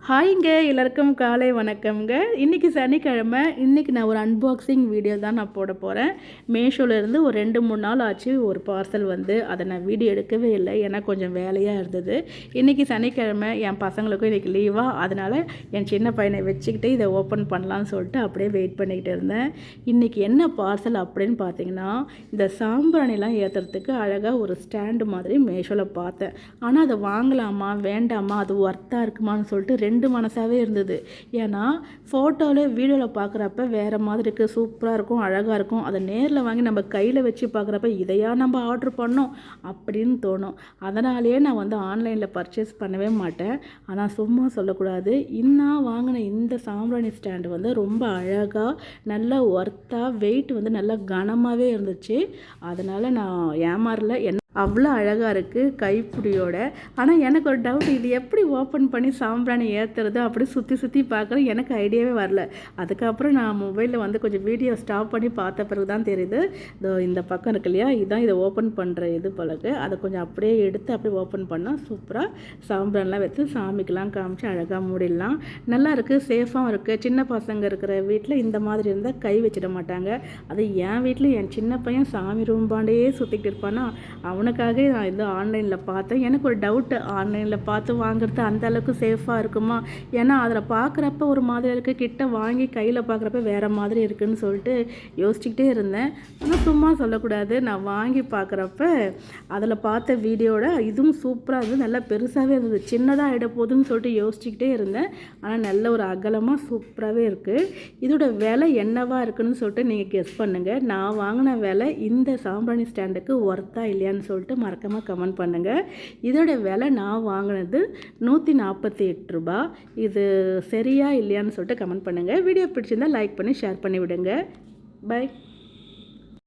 ஹாய்ங்க எல்லாருக்கும் காலை வணக்கம்ங்க. இன்றைக்கி சனிக்கிழமை. இன்றைக்கி நான் ஒரு அன்பாக்சிங் வீடியோ தான் நான் போட போகிறேன். மீஷோலேருந்து ஒரு 2-3 நாள் ஆச்சு ஒரு பார்சல் வந்து. அதை நான் வீடியோ எடுக்கவே இல்லை, ஏன்னா கொஞ்சம் வேலையாக இருந்தது. இன்றைக்கி சனிக்கிழமை, என் பசங்களுக்கும் இன்றைக்கி லீவாக, அதனால் என் சின்ன பையனை வச்சுக்கிட்டு இதை ஓப்பன் பண்ணலான்னு சொல்லிட்டு அப்படியே வெயிட் பண்ணிக்கிட்டு இருந்தேன். இன்றைக்கி என்ன பார்சல் அப்படின்னு பார்த்தீங்கன்னா, இந்த சாம்பிராணிலாம் ஏற்றுறதுக்கு அழகாக ஒரு ஸ்டாண்டு மாதிரி மீஷோவில் பார்த்தேன். ஆனால் அதை வாங்கலாமா வேண்டாமா, அது ஒர்த்தாக இருக்குமான்னு சொல்லிட்டு ரெண்டு மனசாகவே இருந்தது. ஏன்னா ஃபோட்டோவில் வீடியோவில் பார்க்குறப்ப வேறு மாதிரி இருக்குது, சூப்பராக இருக்கும், அழகாக இருக்கும். அதை நேரில் வாங்கி நம்ம கையில் வச்சு பார்க்குறப்ப இதையா நம்ம ஆர்டர் பண்ணோம் அப்படின்னு தோணும். அதனாலேயே நான் வந்து ஆன்லைனில் பர்ச்சேஸ் பண்ணவே மாட்டேன். ஆனால் சும்மா சொல்லக்கூடாது, நான் வாங்கின இந்த சாம்பிராணி ஸ்டாண்டு வந்து ரொம்ப அழகாக நல்ல ஒர்த்தாக, வெயிட் வந்து நல்லா கனமாகவே இருந்துச்சு. அதனால் நான் ஏமாறல. அவ்வளோ அழகாக இருக்குது கைப்பிடியோட. ஆனால் எனக்கு ஒரு டவுட், இது எப்படி ஓப்பன் பண்ணி சாம்பிராணி ஏற்றுறது அப்படி சுற்றி சுற்றி பார்க்குறேன், எனக்கு ஐடியாவே வரல. அதுக்கப்புறம் நான் மொபைலில் வந்து கொஞ்சம் வீடியோ ஸ்டாப் பண்ணி பார்த்த பிறகு தான் தெரியுது, இந்த பக்கம் இருக்கு இல்லையா, இதுதான் இதை ஓப்பன் பண்ணுற இது பழகு. அதை கொஞ்சம் அப்படியே எடுத்து அப்படியே ஓப்பன் பண்ணால் சூப்பராக சாம்பிரான்லாம் வச்சு சாமிக்கெலாம் காமிச்சு அழகாக மூடிடலாம். நல்லா இருக்குது, சேஃபாகவும் இருக்குது. சின்ன பசங்க இருக்கிற வீட்டில் இந்த மாதிரி இருந்தால் கை வச்சிட மாட்டாங்க. அது என் வீட்டில் என் சின்ன பையன் சாமி ரூம்பாண்டே சுற்றிக்கிட்டு இருப்பானா, அவனுக்காக நான் இது ஆன்லைனில் பார்த்தேன். எனக்கு ஒரு டவுட்டு, ஆன்லைனில் பார்த்து வாங்குறது அந்த அளவுக்கு சேஃபாக இருக்குமா? ஏன்னா அதில் பார்க்குறப்ப ஒரு மாதிரி இருக்குது, கிட்ட வாங்கி கையில் பார்க்குறப்ப வேறு மாதிரி இருக்குதுன்னு சொல்லிட்டு யோசிச்சுக்கிட்டே இருந்தேன். ஆனால் சும்மா சொல்லக்கூடாது, நான் வாங்கி பார்க்குறப்ப அதில் பார்த்த வீடியோட இதுவும் சூப்பராக இருந்தது, நல்லா பெருசாகவே இருந்தது. சின்னதாக ஆகிட போகுதுன்னு சொல்லிட்டு யோசிச்சுக்கிட்டே இருந்தேன். ஆனால் நல்ல ஒரு அகலமாக சூப்பராகவே இருக்குது. இதோட விலை என்னவா இருக்குன்னு சொல்லிட்டு நீங்கள் கெஸ் பண்ணுங்கள். நான் வாங்கின விலை இந்த சாம்பிராணி ஸ்டாண்டுக்கு ஒர்த்தா இல்லையான்னு சொல்லிட்டு மறக்காமல் கமெண்ட் பண்ணுங்கள். இதோட விலை நான் வாங்கினது 148 ரூபா. இது சரியா இல்லையான்னு சொல்லிட்டு கமெண்ட் பண்ணுங்கள். வீடியோ பிடிச்சிருந்தால் லைக் பண்ணி ஷேர் பண்ணி விடுங்க. பை.